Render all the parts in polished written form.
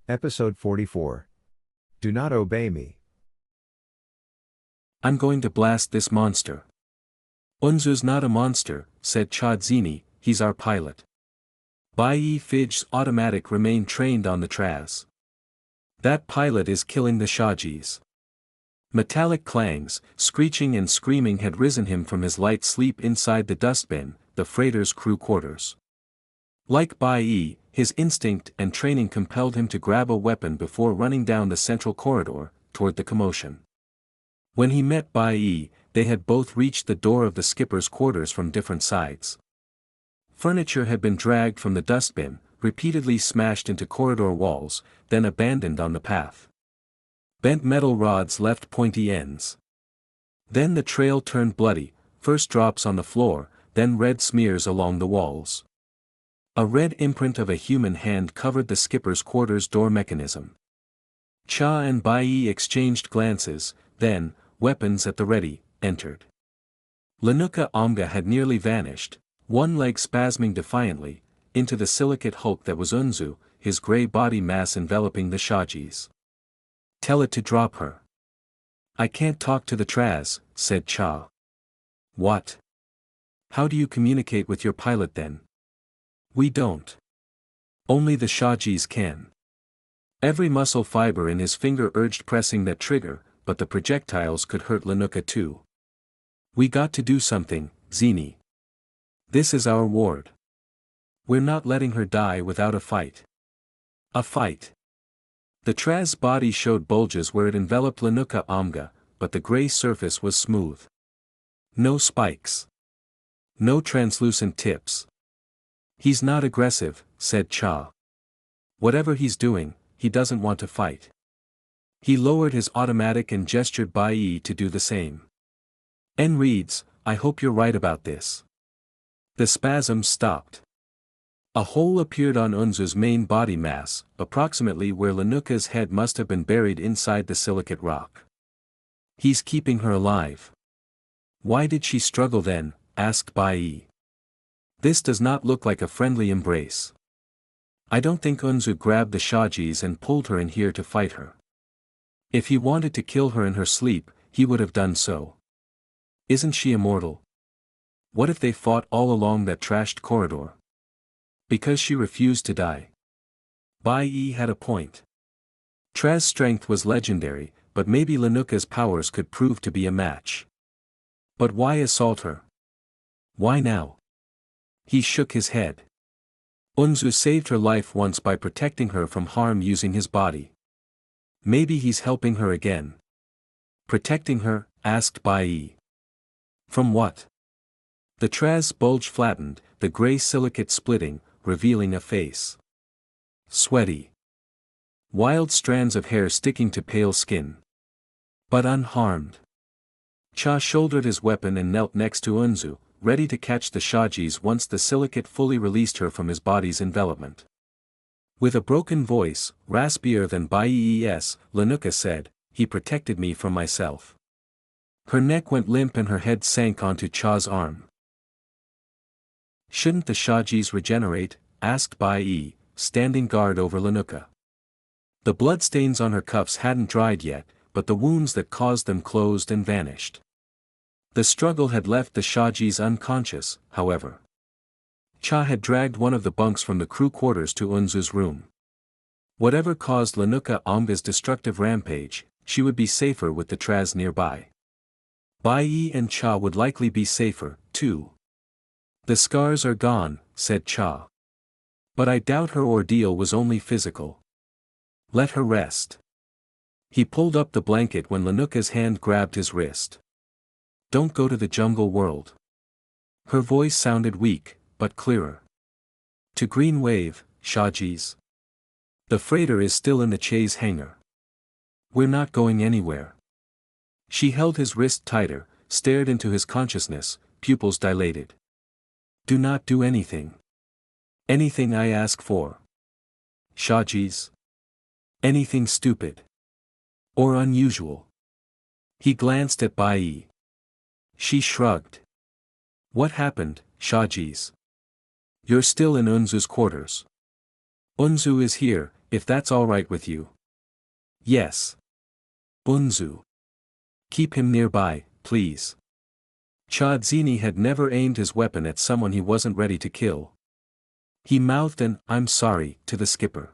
Episode 44. Do not obey me. I'm going to blast this monster. Unzu's not a monster, said Chadzini, he's our pilot. Bai Fij's automatic remained trained on the Traz. That pilot is killing the Shaajis. Metallic clangs, screeching and screaming had risen him from his light sleep inside the dustbin, the freighter's crew quarters. Like Bai, his instinct and training compelled him to grab a weapon before running down the central corridor, toward the commotion. When he met Bai, they had both reached the door of the skipper's quarters from different sides. Furniture had been dragged from the dustbin, repeatedly smashed into corridor walls, then abandoned on the path. Bent metal rods left pointy ends. Then the trail turned bloody, first drops on the floor, then red smears along the walls. A red imprint of a human hand covered the skipper's quarters door mechanism. Cha and Bai exchanged glances, then, weapons at the ready, entered. Linuka Omga had nearly vanished, one leg spasming defiantly, into the silicate hulk that was Unzu, his grey body mass enveloping the Shaajis. Tell it to drop her. I can't talk to the Traz, said Cha. What? How do you communicate with your pilot then? We don't. Only the Shaajis can. Every muscle fiber in his finger urged pressing that trigger, but the projectiles could hurt Linuka too. We got to do something, Zini. This is our ward. We're not letting her die without a fight. A fight. The Traz body showed bulges where it enveloped Linuka Omga, but the grey surface was smooth. No spikes. No translucent tips. He's not aggressive, said Cha. Whatever he's doing, he doesn't want to fight. He lowered his automatic and gestured Bai to do the same. N reads, I hope you're right about this. The spasms stopped. A hole appeared on Unzu's main body mass, approximately where Linuka's head must have been buried inside the silicate rock. He's keeping her alive. Why did she struggle then? Asked Bai. This does not look like a friendly embrace. I don't think Unzu grabbed the Shaajis and pulled her in here to fight her. If he wanted to kill her in her sleep, he would have done so. Isn't she immortal? What if they fought all along that trashed corridor? Because she refused to die. Bai had a point. Traz's strength was legendary, but maybe Linuka's powers could prove to be a match. But why assault her? Why now? He shook his head. Unzu saved her life once by protecting her from harm using his body. Maybe he's helping her again. Protecting her? Asked Bai. From what? The Traz bulge flattened, the grey silicate splitting, revealing a face. Sweaty. Wild strands of hair sticking to pale skin. But unharmed. Cha shouldered his weapon and knelt next to Unzu, ready to catch the Shaajis once the silicate fully released her from his body's envelopment. With a broken voice, raspier than Bai's, Linuka said, he protected me from myself. Her neck went limp and her head sank onto Cha's arm. Shouldn't the Shaajis regenerate? Asked Bai, standing guard over Linuka. The bloodstains on her cuffs hadn't dried yet, but the wounds that caused them closed and vanished. The struggle had left the Shaajis unconscious, however. Cha had dragged one of the bunks from the crew quarters to Unzu's room. Whatever caused Linuka Omga's destructive rampage, she would be safer with the Traz nearby. Bai and Cha would likely be safer, too. The scars are gone, said Cha. But I doubt her ordeal was only physical. Let her rest. He pulled up the blanket when Linuka's hand grabbed his wrist. Don't go to the jungle world. Her voice sounded weak, but clearer. To Green Wave, Shaajis. The freighter is still in the Chase hangar. We're not going anywhere. She held his wrist tighter, stared into his consciousness, pupils dilated. Do not do anything. Anything I ask for. Shaajis. Anything stupid. Or unusual. He glanced at Bai. She shrugged. What happened, Shaajis? You're still in Unzu's quarters. Unzu is here, if that's alright with you. Yes. Unzu. Keep him nearby, please. Chadzini had never aimed his weapon at someone he wasn't ready to kill. He mouthed an "I'm sorry" to the skipper.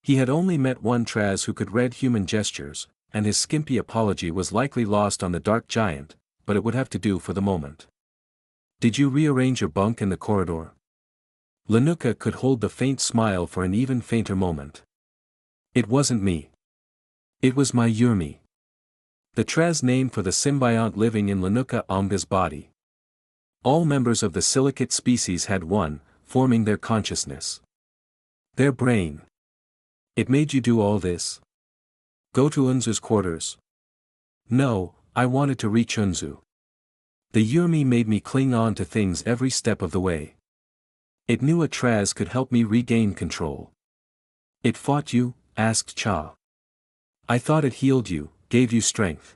He had only met one Traz who could read human gestures, and his skimpy apology was likely lost on the dark giant, but it would have to do for the moment. Did you rearrange your bunk in the corridor? Linuka could hold the faint smile for an even fainter moment. It wasn't me. It was my Uurmi. The Traz name for the symbiont living in Linuka Omga's body. All members of the silicate species had one, forming their consciousness. Their brain. It made you do all this? Go to Unzu's quarters? No, I wanted to reach Unzu. The Uurmi made me cling on to things every step of the way. It knew a Traz could help me regain control. It fought you? Asked Cha. I thought it healed you, gave you strength.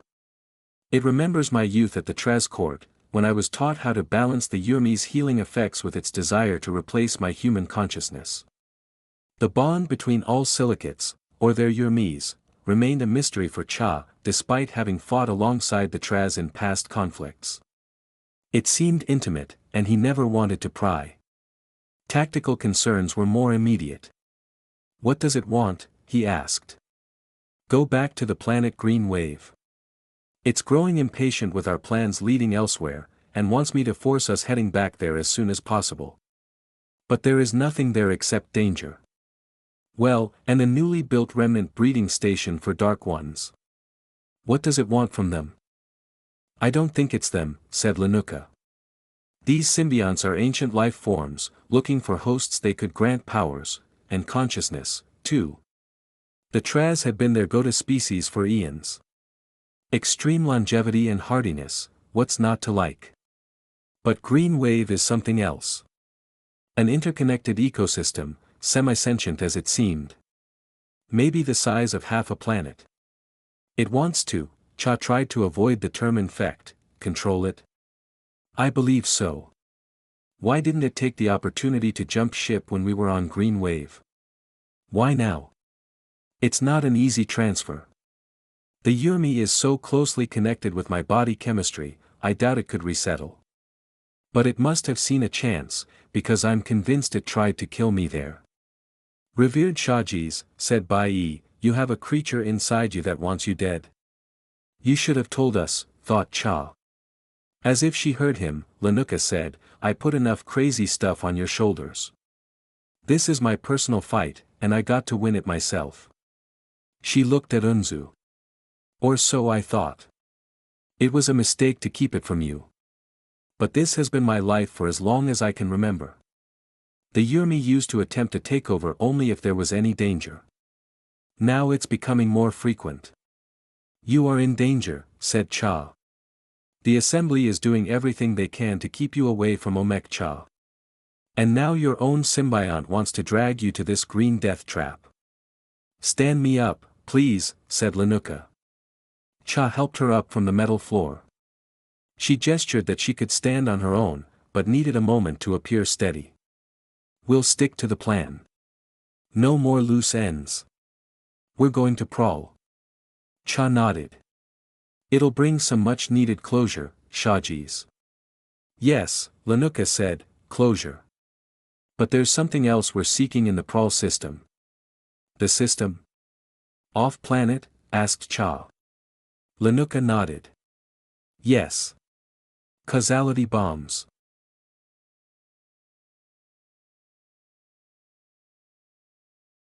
It remembers my youth at the Traz court, when I was taught how to balance the Uurmi's healing effects with its desire to replace my human consciousness. The bond between all silicates, or their Uurmis, remained a mystery for Cha, despite having fought alongside the Traz in past conflicts. It seemed intimate, and he never wanted to pry. Tactical concerns were more immediate. What does it want? He asked. Go back to the planet Green Wave. It's growing impatient with our plans leading elsewhere, and wants me to force us heading back there as soon as possible. But there is nothing there except danger. Well, and a newly built remnant breeding station for Dark Ones. What does it want from them? I don't think it's them, said Linuka. These symbionts are ancient life forms, looking for hosts they could grant powers, and consciousness, too. The Traz had been their go-to species for eons. Extreme longevity and hardiness, what's not to like? But Green Wave is something else. An interconnected ecosystem, semi-sentient as it seemed. Maybe the size of half a planet. It wants to, Cha tried to avoid the term infect, control it. I believe so. Why didn't it take the opportunity to jump ship when we were on Green Wave? Why now? It's not an easy transfer. The Uurmi is so closely connected with my body chemistry, I doubt it could resettle. But it must have seen a chance, because I'm convinced it tried to kill me there. Revered Shaajis, said Bai, you have a creature inside you that wants you dead. You should have told us, thought Cha. As if she heard him, Linuka said, I put enough crazy stuff on your shoulders. This is my personal fight, and I got to win it myself. She looked at Unzu. Or so I thought. It was a mistake to keep it from you. But this has been my life for as long as I can remember. The Uurmi used to attempt to take over only if there was any danger. Now it's becoming more frequent. You are in danger, said Cha. The assembly is doing everything they can to keep you away from Omek Cha. And now your own symbiont wants to drag you to this green death trap. Stand me up, please, said Linuka. Cha helped her up from the metal floor. She gestured that she could stand on her own, but needed a moment to appear steady. We'll stick to the plan. No more loose ends. We're going to Prral. Cha nodded. It'll bring some much-needed closure, Shaajis. Yes, Linuka said, closure. But there's something else we're seeking in the Prral system. The system? Off-planet? Asked Cha. Linuka nodded. Yes. Causality bombs.